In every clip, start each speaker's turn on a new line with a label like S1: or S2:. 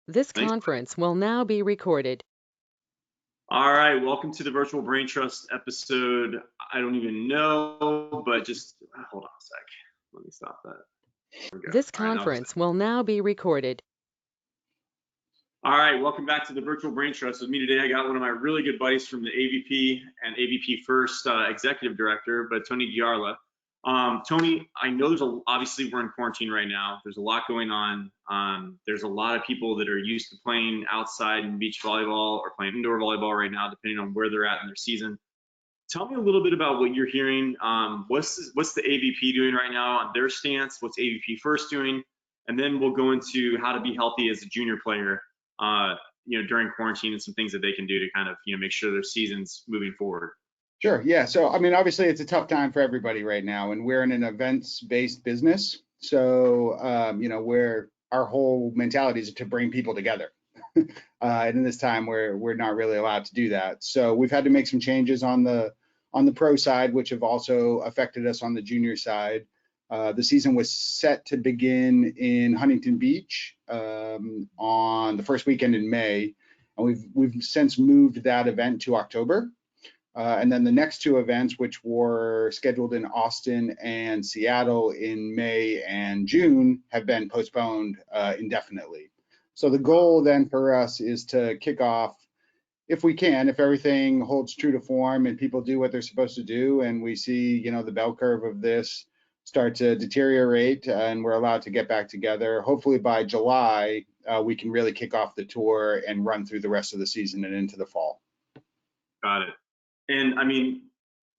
S1: This
S2: Thanks.
S1: conference will now be recorded.
S2: All right, welcome to the virtual BrainTrust episode. I don't even know, but just hold on a sec. Let me stop that. There we go.
S1: This
S2: All right, now.
S1: conference will now be recorded.
S2: All right, welcome back to the virtual BrainTrust. With me today, I got one of my really good buddies from the AVP and AVP First Executive Director, but Tony Giarla. Tony, I know obviously we're in quarantine right now. There's a lot going on. There's a lot of people that are used to playing outside in beach volleyball or playing indoor volleyball right now, depending on where they're at in their season. Tell me a little bit about what you're hearing. What's the AVP doing right now on their stance? What's AVP First doing? And then we'll go into how to be healthy as a junior player, during quarantine and some things that they can do to kind of, make sure their season's moving forward.
S3: Sure. Yeah. So, I mean, obviously, it's a tough time for everybody right now, and we're in an events-based business. So, where our whole mentality is to bring people together. And in this time, we're not really allowed to do that. So, we've had to make some changes on the pro side, which have also affected us on the junior side. The season was set to begin in Huntington Beach on the first weekend in May, and we've since moved that event to October. And then the next two events, which were scheduled in Austin and Seattle in May and June, have been postponed indefinitely. So the goal then for us is to kick off, if we can, if everything holds true to form and people do what they're supposed to do, and we see, the bell curve of this start to deteriorate and we're allowed to get back together, hopefully by July, we can really kick off the tour and run through the rest of the season and into the fall.
S2: Got it. And I mean,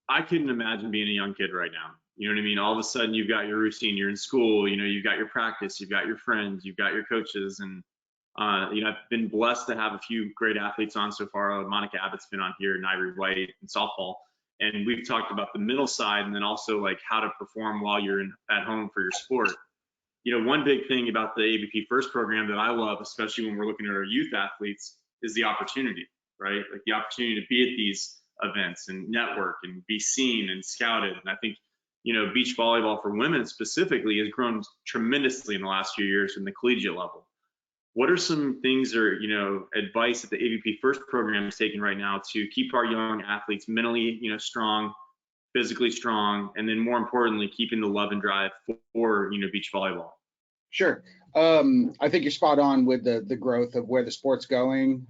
S2: I couldn't imagine being a young kid right now. You know what I mean? All of a sudden you've got your routine, you're in school, you've got your practice, you've got your friends, you've got your coaches. And, I've been blessed to have a few great athletes on so far. Monica Abbott's been on here, and Ivory White in softball. And we've talked about the middle side and then also like how to perform while you're at home for your sport. One big thing about the AVP First program that I love, especially when we're looking at our youth athletes, is the opportunity, right? Like the opportunity to be at these events and network and be seen and scouted. And I think, beach volleyball for women specifically has grown tremendously in the last few years from the collegiate level. What are some things or, advice that the AVP First program is taking right now to keep our young athletes mentally, strong, physically strong, and then more importantly, keeping the love and drive for beach volleyball?
S3: Sure. I think you're spot on with the growth of where the sport's going.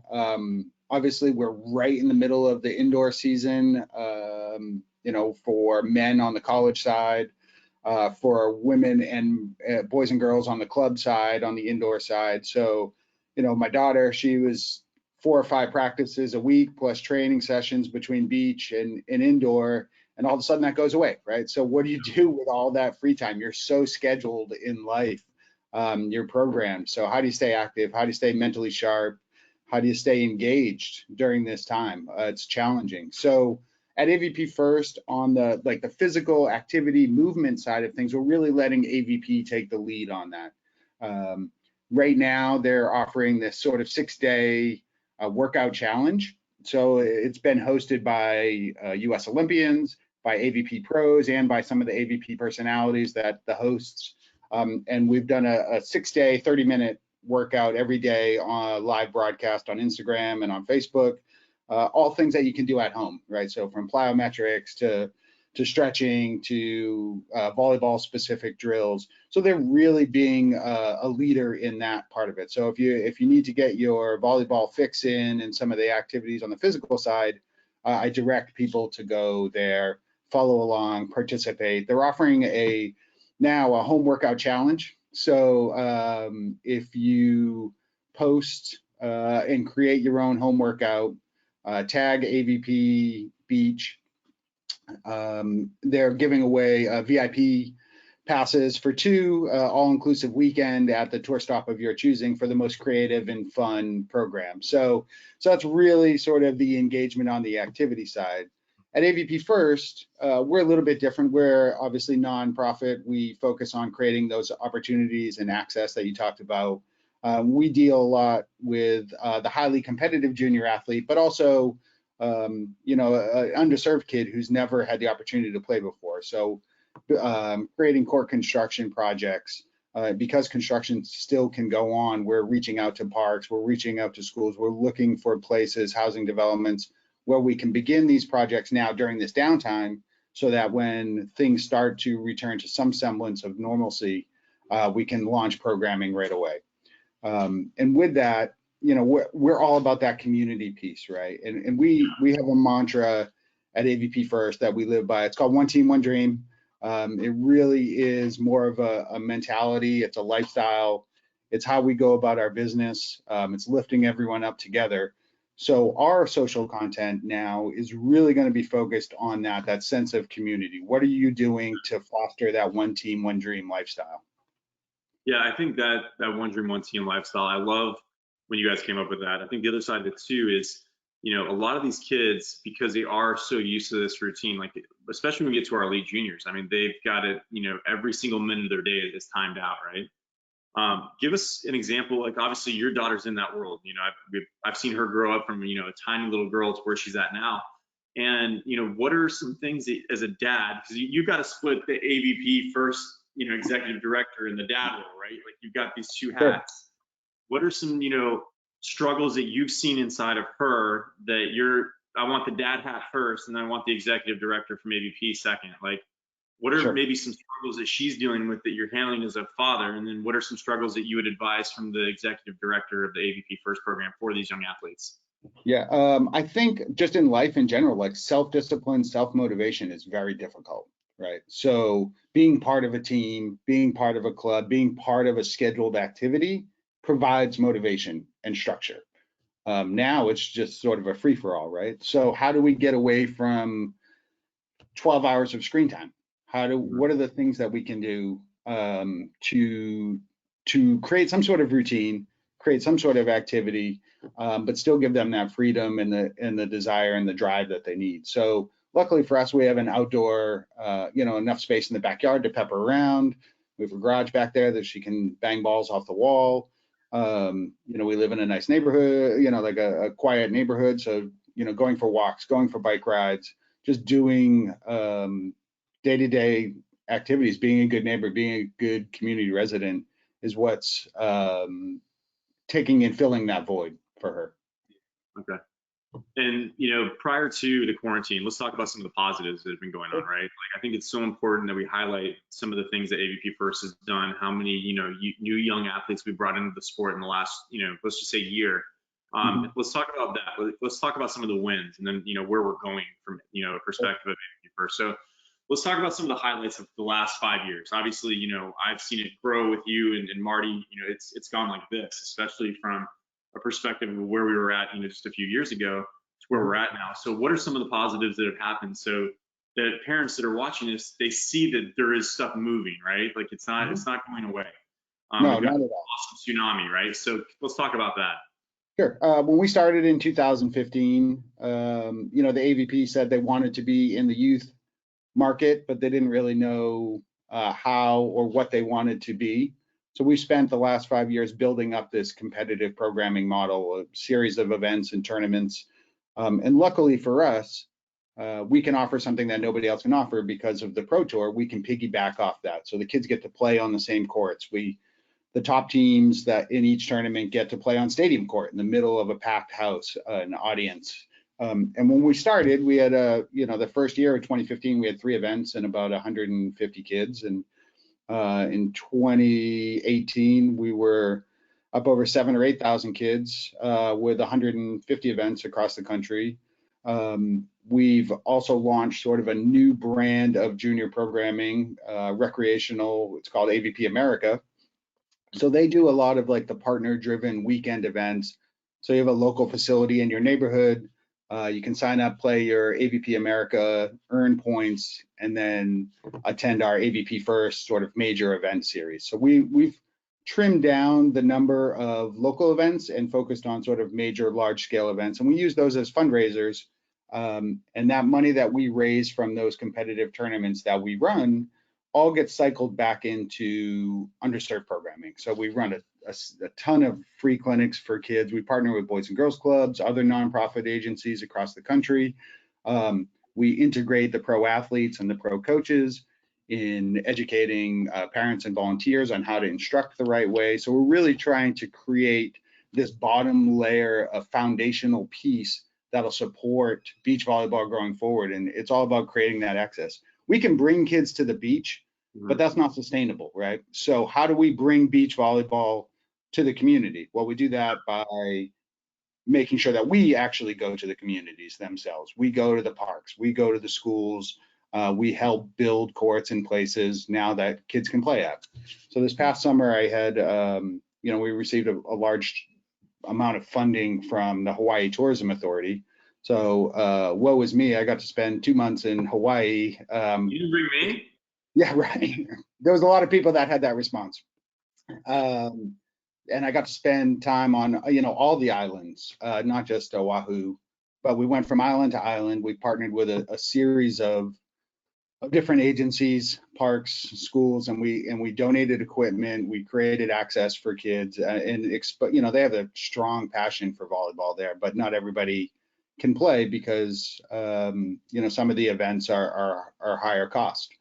S3: Obviously, we're right in the middle of the indoor season, for men on the college side, for women and boys and girls on the club side, on the indoor side. So, my daughter, she was 4 or 5 practices a week plus training sessions between beach and indoor. And all of a sudden that goes away, right? So what do you do with all that free time? You're so scheduled in life, your program. So how do you stay active? How do you stay mentally sharp? How do you stay engaged during this time? It's challenging. So at AVP First, on the physical activity movement side of things, we're really letting AVP take the lead on that. Right now, they're offering this sort of 6-day workout challenge. So it's been hosted by US Olympians, by AVP pros, and by some of the AVP personalities that the hosts. And we've done a 6-day, 30-minute workout every day on a live broadcast on Instagram and on Facebook. All things that you can do at home, right? So from plyometrics to stretching to volleyball specific drills. So they're really being a leader in that part of it. So if you need to get your volleyball fix in and some of the activities on the physical side, I direct people to go there, follow along, participate. They're offering now a home workout challenge. So if you post and create your own home workout, tag AVP Beach. They're giving away VIP passes for 2 all-inclusive weekend at the tour stop of your choosing for the most creative and fun program. So that's really sort of the engagement on the activity side. At AVP First, we're a little bit different. We're obviously nonprofit. We focus on creating those opportunities and access that you talked about. We deal a lot with the highly competitive junior athlete, but also, an underserved kid who's never had the opportunity to play before. So creating court construction projects, because construction still can go on, we're reaching out to parks, we're reaching out to schools, we're looking for places, housing developments, where we can begin these projects now during this downtime, so that when things start to return to some semblance of normalcy, we can launch programming right away. And with that, you know, we're all about that community piece, right? And we have a mantra at AVP First that we live by. It's called One Team, One Dream. It really is more of a mentality. It's a lifestyle. It's how we go about our business. It's lifting everyone up together. So our social content now is really going to be focused on that sense of community. What are you doing to foster that one team, one dream lifestyle?
S2: Yeah, I think that one dream, one team lifestyle, I love when you guys came up with that. I think the other side of it too is, you know, a lot of these kids, because they are so used to this routine, like especially when we get to our elite juniors, I mean, they've got it, you know, every single minute of their day is timed out, right? Give us an example. Like obviously your daughter's in that world. You know, I've seen her grow up from, you know, a tiny little girl to where she's at now. And, you know, what are some things that, as a dad, because you've got to split the AVP First, you know, executive director and the dad role, right? Like you've got these two hats. Sure. What are some, you know, struggles that you've seen inside of her that I want the dad hat first, and then I want the executive director from AVP second? Like, what are Sure. maybe some struggles that she's dealing with that you're handling as a father? And then what are some struggles that you would advise from the executive director of the AVP First program for these young athletes?
S3: Yeah, I think just in life in general, like self-discipline, self-motivation is very difficult, right? So being part of a team, being part of a club, being part of a scheduled activity provides motivation and structure. Now it's just sort of a free-for-all, right? So how do we get away from 12 hours of screen time? What are the things that we can do to create some sort of routine, create some sort of activity, but still give them that freedom and the desire and the drive that they need? So luckily for us, we have an outdoor, you know, enough space in the backyard to pepper around. We have a garage back there that she can bang balls off the wall. You know, we live in a nice neighborhood, you know, like a quiet neighborhood. So, you know, going for walks, going for bike rides, just doing day-to-day activities, being a good neighbor, being a good community resident is what's taking and filling that void for her.
S2: Okay. And, you know, prior to the quarantine, let's talk about some of the positives that have been going on, right? Like, I think it's so important that we highlight some of the things that AVP First has done, how many, you know, new young athletes we brought into the sport in the last, you know, let's just say year. Let's talk about that. Let's talk about some of the wins, and then, you know, where we're going from, you know, a perspective of AVP First. So let's talk about some of the highlights of the last 5 years. Obviously, you know, I've seen it grow with you and Marty. You know, it's gone like this, especially from a perspective of where we were at, you know, just a few years ago to where we're at now. So what are some of the positives that have happened so that parents that are watching this, they see that there is stuff moving, right? Like it's not going away.
S3: No, not at all.
S2: Awesome tsunami, right? So let's talk about that.
S3: Sure. When we started in 2015, you know, the AVP said they wanted to be in the youth market, but they didn't really know how or what they wanted to be. So we spent the last 5 years building up this competitive programming model, a series of events and tournaments. And luckily for us, we can offer something that nobody else can offer because of the Pro Tour. We can piggyback off that. So the kids get to play on the same courts. The top teams that in each tournament get to play on stadium court in the middle of a packed house, an audience. And when we started, we had you know, the first year of 2015, we had 3 events and about 150 kids. And in 2018, we were up over 7,000 or 8,000 kids with 150 events across the country. We've also launched sort of a new brand of junior programming, recreational. It's called AVP America. So they do a lot of like the partner-driven weekend events. So you have a local facility in your neighborhood. You can sign up, play your AVP America, earn points, and then attend our AVP First sort of major event series. So we've trimmed down the number of local events and focused on sort of major large-scale events. And we use those as fundraisers. And that money that we raise from those competitive tournaments that we run all gets cycled back into underserved programming. So we run a ton of free clinics for kids. We partner with Boys and Girls Clubs, other nonprofit agencies across the country. We integrate the pro athletes and the pro coaches in educating parents and volunteers on how to instruct the right way. So we're really trying to create this bottom layer of foundational piece that'll support beach volleyball going forward. And it's all about creating that access. We can bring kids to the beach, but that's not sustainable, right? So how do we bring beach volleyball to the community? Well, we do that by making sure that we actually go to the communities themselves. We go to the parks, we go to the schools, we help build courts in places now that kids can play at. So this past summer I had, we received a large amount of funding from the Hawaii Tourism Authority. So woe is me, I got to spend 2 months in Hawaii.
S2: You didn't bring me?
S3: Yeah, right. There was a lot of people that had that response. And I got to spend time on, all the islands, not just Oahu, but we went from island to island. We partnered with a series of different agencies, parks, schools, and we donated equipment. We created access for kids, and they have a strong passion for volleyball there, but not everybody can play because some of the events are higher cost.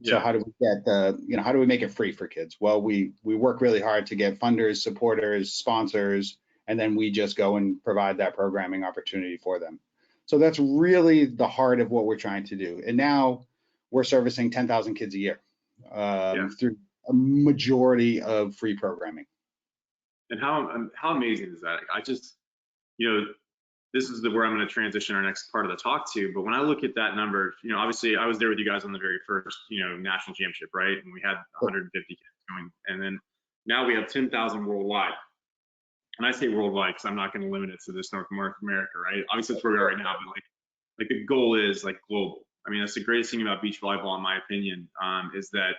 S3: So how do we get how do we make it free for kids? Well, we work really hard to get funders, supporters, sponsors, and then we just go and provide that programming opportunity for them. So that's really the heart of what we're trying to do. And now we're servicing 10,000 kids a year through a majority of free programming.
S2: And how amazing is that? I just, this is where I'm going to transition our next part of the talk to. But when I look at that number, obviously I was there with you guys on the very first, national championship, right? And we had 150 kids going, and then now we have 10,000 worldwide. And I say worldwide because I'm not going to limit it to this North America, right? Obviously that's where we are right now, but like the goal is like global. I mean, that's the greatest thing about beach volleyball, in my opinion, is that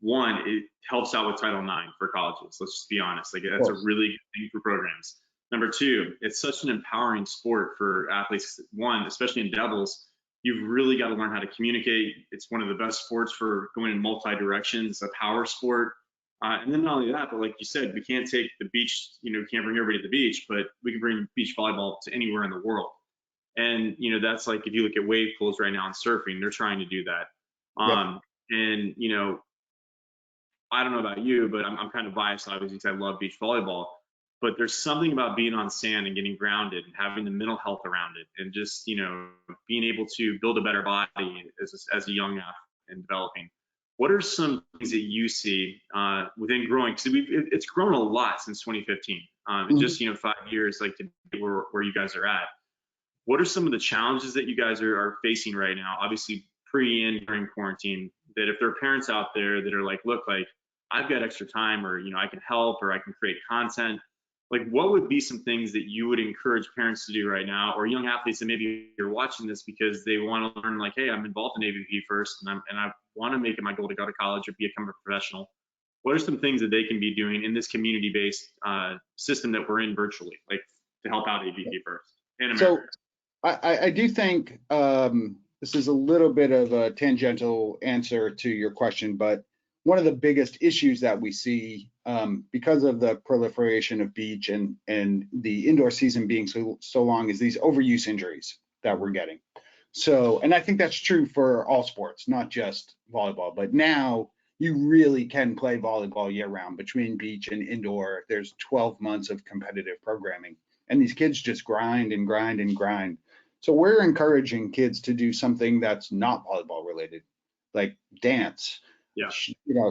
S2: one, it helps out with Title IX for colleges. Let's just be honest. Like that's a really good thing for programs. Number two, it's such an empowering sport for athletes. One, especially in doubles, you've really got to learn how to communicate. It's one of the best sports for going in multi-directions. It's a power sport. And then not only that, but like you said, we can't take the beach, can't bring everybody to the beach, but we can bring beach volleyball to anywhere in the world. And, that's like, if you look at wave pools right now in surfing, they're trying to do that. And, I don't know about you, but I'm kind of biased, obviously, because I love beach volleyball. But there's something about being on sand and getting grounded and having the mental health around it, and just being able to build a better body as a young athlete and developing. What are some things that you see within growing? Because it's grown a lot since 2015. In just 5 years, like to be where you guys are at. What are some of the challenges that you guys are facing right now? Obviously, pre and during quarantine. That if there are parents out there that are like, look, like I've got extra time, or I can help, or I can create content. Like, what would be some things that you would encourage parents to do right now, or young athletes that maybe you're watching this because they want to learn, like, hey, I'm involved in AVP first, and I want to make it my goal to go to college or become a professional. What are some things that they can be doing in this community-based system that we're in virtually, like to help out AVP first in America?
S3: So I do think this is a little bit of a tangential answer to your question, but one of the biggest issues that we see because of the proliferation of beach and the indoor season being so long is these overuse injuries that we're getting. So, and I think that's true for all sports, not just volleyball, but now you really can play volleyball year round. Between beach and indoor, there's 12 months of competitive programming, and these kids just grind and grind and grind. So we're encouraging kids to do something that's not volleyball related, like dance,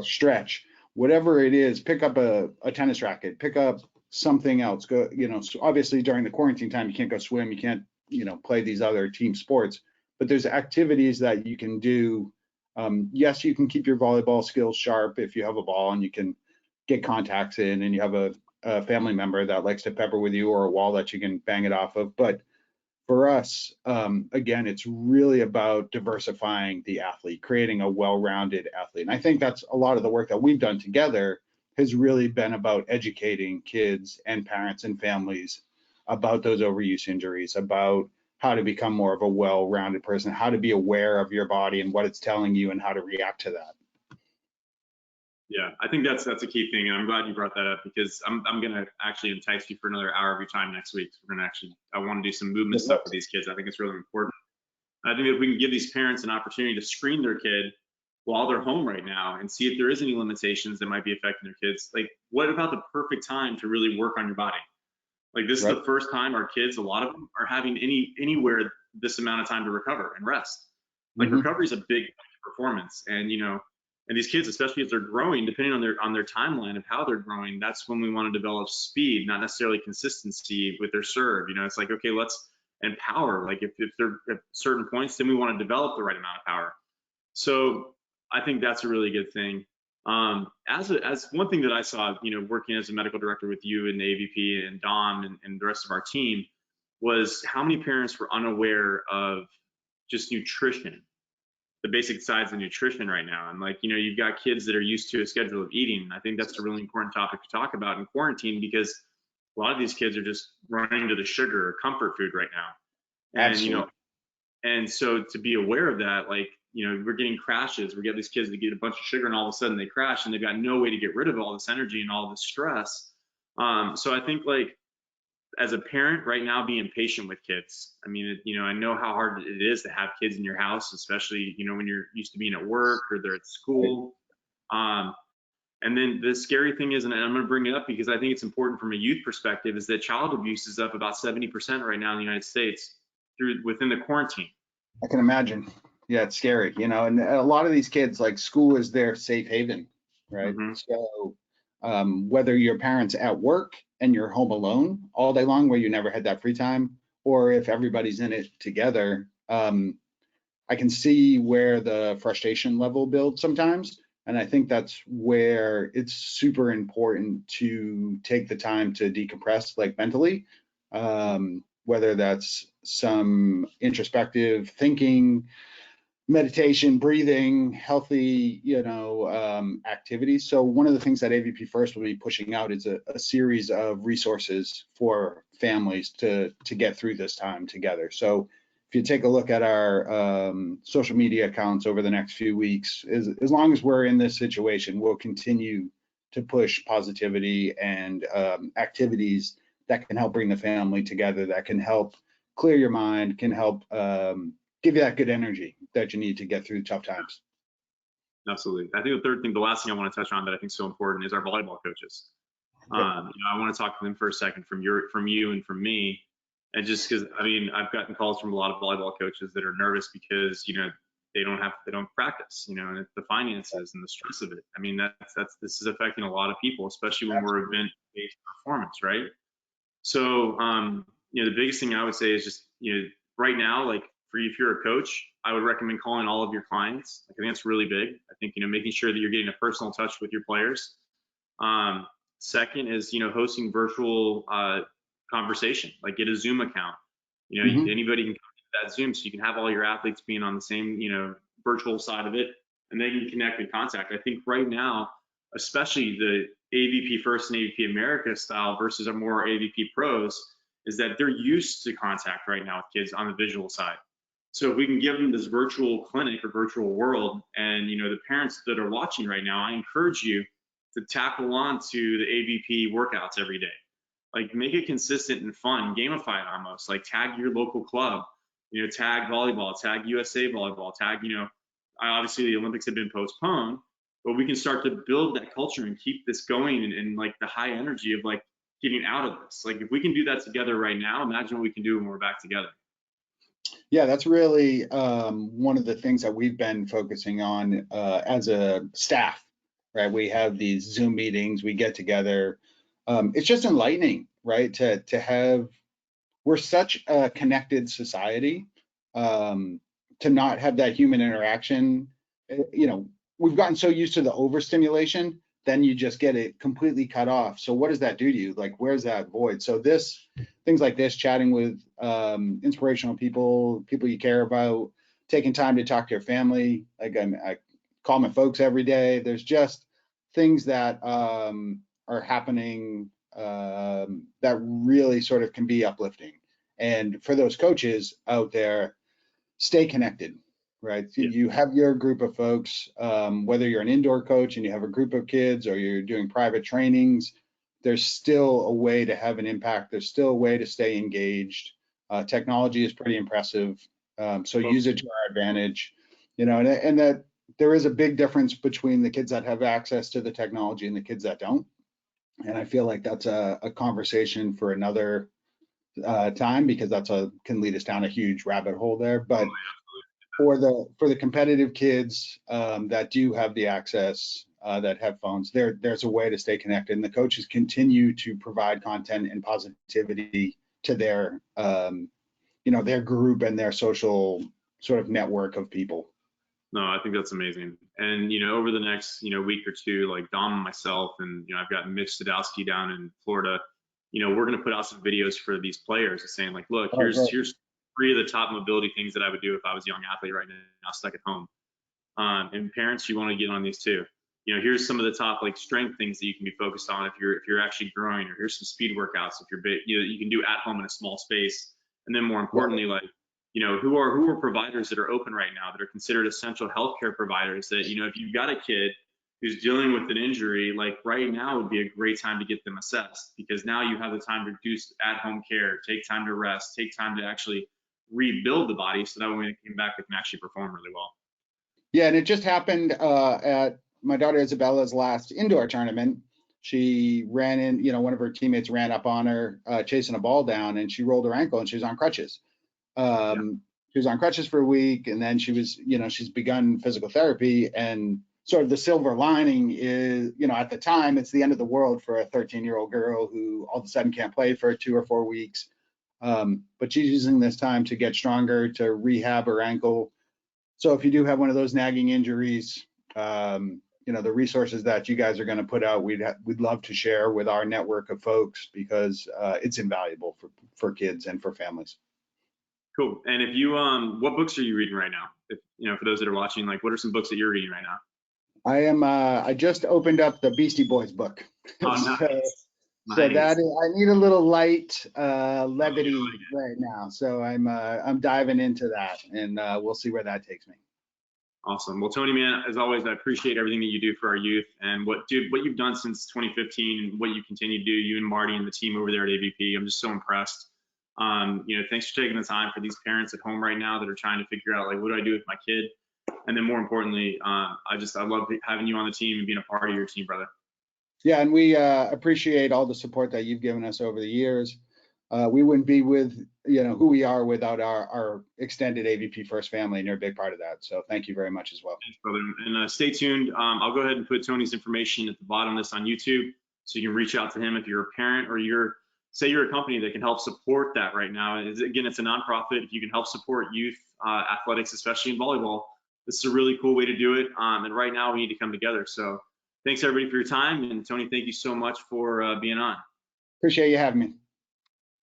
S3: stretch, whatever it is. Pick up a tennis racket, pick up something else. Go, so obviously during the quarantine time, you can't go swim, you can't, play these other team sports, but there's activities that you can do. Yes, you can keep your volleyball skills sharp if you have a ball and you can get contacts in, and you have a family member that likes to pepper with you, or a wall that you can bang it off of. But for us, again, it's really about diversifying the athlete, creating a well-rounded athlete. And I think that's a lot of the work that we've done together has really been about educating kids and parents and families about those overuse injuries, about how to become more of a well-rounded person, how to be aware of your body and what it's telling you, and how to react to that.
S2: Yeah, I think that's a key thing, and I'm glad you brought that up, because I'm gonna actually entice you for another hour of your time next week. We're gonna I want to do some movement stuff with these kids. I think it's really important. I think if we can give these parents an opportunity to screen their kid, while they're home right now and see if there is any limitations that might be affecting their kids. Like, what about the perfect time to really work on your body? Like, this is
S3: Right.
S2: the first time our kids, a lot of them, are having anywhere this amount of time to recover and rest. Like, recovery is a big performance, and and these kids, especially as they're growing, depending on their timeline of how they're growing, that's when we want to develop speed, not necessarily consistency with their serve. It's like, okay, let's empower. Like, if they're at certain points, then we want to develop the right amount of power. So I think that's a really good thing. As one thing that I saw, working as a medical director with you and the AVP and Dom and the rest of our team, was how many parents were unaware of just nutrition, the basic sides of nutrition right now. And like, you've got kids that are used to a schedule of eating. I think that's a really important topic to talk about in quarantine, because a lot of these kids are just running to the sugar or comfort food right now. And,
S3: Absolutely.
S2: and so to be aware of that, like, we're getting crashes. We get these kids that get a bunch of sugar and all of a sudden they crash and they've got no way to get rid of all this energy and all this stress. So I think, like, as a parent right now, being patient with kids. I mean, I know how hard it is to have kids in your house, especially, when you're used to being at work or they're at school. And then the scary thing is, and I'm going to bring it up because I think it's important from a youth perspective, is that child abuse is up about 70% right now in the United States within the quarantine.
S3: I can imagine. Yeah, it's scary, and a lot of these kids, like, school is their safe haven, right?
S2: Mm-hmm.
S3: So whether your parents at work and you're home alone all day long where you never had that free time, or if everybody's in it together, I can see where the frustration level builds sometimes. And I think that's where it's super important to take the time to decompress, like, mentally, whether that's some introspective thinking, meditation, breathing, healthy, activities. So one of the things that AVP First will be pushing out is a series of resources for families to get through this time together. So if you take a look at our social media accounts over the next few weeks, as long as we're in this situation, we'll continue to push positivity and activities that can help bring the family together, that can help clear your mind, can help give you that good energy that you need to get through tough times.
S2: Absolutely. I think the last thing I want to touch on that I think is so important is our volleyball coaches.
S3: Yep.
S2: I want to talk to them for a second, from you and from me. And just because, I've gotten calls from a lot of volleyball coaches that are nervous because, they don't practice, and the finances and the stress of it. I mean, this is affecting a lot of people, especially when we're event-based performance, right? So, the biggest thing I would say is just, right now, like, if you're a coach, I would recommend calling all of your clients. I think that's really big. I think, making sure that you're getting a personal touch with your players. Second is, hosting virtual conversation, like, get a Zoom account. Anybody can come to that Zoom, so you can have all your athletes being on the same, virtual side of it, and they can connect and contact. I think right now, especially the AVP First and AVP America style versus our more AVP pros, is that they're used to contact right now with kids on the visual side. So if we can give them this virtual clinic or virtual world, and the parents that are watching right now, I encourage you to tackle on to the AVP workouts every day. Like, make it consistent and fun, gamify it almost. Like, tag your local club, tag volleyball, tag USA volleyball, tag, obviously the Olympics have been postponed, but we can start to build that culture and keep this going, and like the high energy of, like, getting out of this. Like, if we can do that together right now, imagine what we can do when we're back together.
S3: Yeah, that's really one of the things that we've been focusing on as a staff, right? We have these Zoom meetings, we get together. It's just enlightening, right? To have, we're such a connected society, to not have that human interaction. We've gotten so used to the overstimulation, then you just get it completely cut off. So what does that do to you? Like, where's that void? So things like this, chatting with inspirational people you care about, taking time to talk to your family. Like, I call my folks every day. There's just things that are happening that really sort of can be uplifting. And for those coaches out there, stay connected, right?
S2: Yeah.
S3: You have your group of folks, whether you're an indoor coach and you have a group of kids or you're doing private trainings, there's still a way to have an impact. There's still a way to stay engaged. Technology is pretty impressive. So use it to our advantage, and that there is a big difference between the kids that have access to the technology and the kids that don't. And I feel like that's a conversation for another time, because can lead us down a huge rabbit hole there. But for the competitive kids that do have the access, that have phones, there's a way to stay connected, and the coaches continue to provide content and positivity to their their group and their social sort of network of people.
S2: No, I think that's amazing. And, over the next, week or two, like Dom and myself, and, I've got Mitch Sadowski down in Florida, we're going to put out some videos for these players and saying like, look, here's 3 of the top mobility things that I would do if I was a young athlete right now, stuck at home. And parents, you want to get on these too. Here's some of the top like strength things that you can be focused on if you're actually growing, or here's some speed workouts if you're big, you can do at home in a small space. And then more importantly, like, who are providers that are open right now that are considered essential healthcare providers that, if you've got a kid who's dealing with an injury, like right now would be a great time to get them assessed, because now you have the time to do at-home care, take time to rest, take time to actually rebuild the body, so that when they come back, they can actually perform really well.
S3: Yeah, and it just happened at my daughter Isabella's last indoor tournament. She ran in, one of her teammates ran up on her chasing a ball down, and she rolled her ankle, and she was on crutches. She was on crutches for a week, and then she was, she's begun physical therapy. And sort of the silver lining is, at the time, it's the end of the world for a 13-year-old girl who all of a sudden can't play for 2 or 4 weeks. But she's using this time to get stronger, to rehab her ankle. So if you do have one of those nagging injuries, the resources that you guys are going to put out, we'd love to share with our network of folks, because it's invaluable for kids and for families.
S2: Cool. And if you, what books are you reading right now? If, for those that are watching, like, what are some books that you're reading right now?
S3: I just opened up the Beastie Boys book.
S2: Oh, nice.
S3: So that is, I need a little light levity right now. So I'm diving into that, and we'll see where that takes me.
S2: Awesome. Well, Tony, man, as always, I appreciate everything that you do for our youth, and what you've done since 2015, and what you continue to do, you and Marty and the team over there at AVP. I'm just so impressed. Thanks for taking the time for these parents at home right now that are trying to figure out, like, what do I do with my kid? And then more importantly, I love having you on the team and being a part of your team, brother.
S3: Yeah, and we appreciate all the support that you've given us over the years. We wouldn't be with, who we are without our extended AVP First family, and you're a big part of that. So thank you very much as well.
S2: Thanks, brother. And stay tuned. I'll go ahead and put Tony's information at the bottom of this on YouTube, so you can reach out to him if you're a parent, or say you're a company that can help support that right now. Again, it's a nonprofit. If you can help support youth athletics, especially in volleyball, this is a really cool way to do it. And right now we need to come together. So thanks everybody for your time. And Tony, thank you so much for being on.
S3: Appreciate you having me.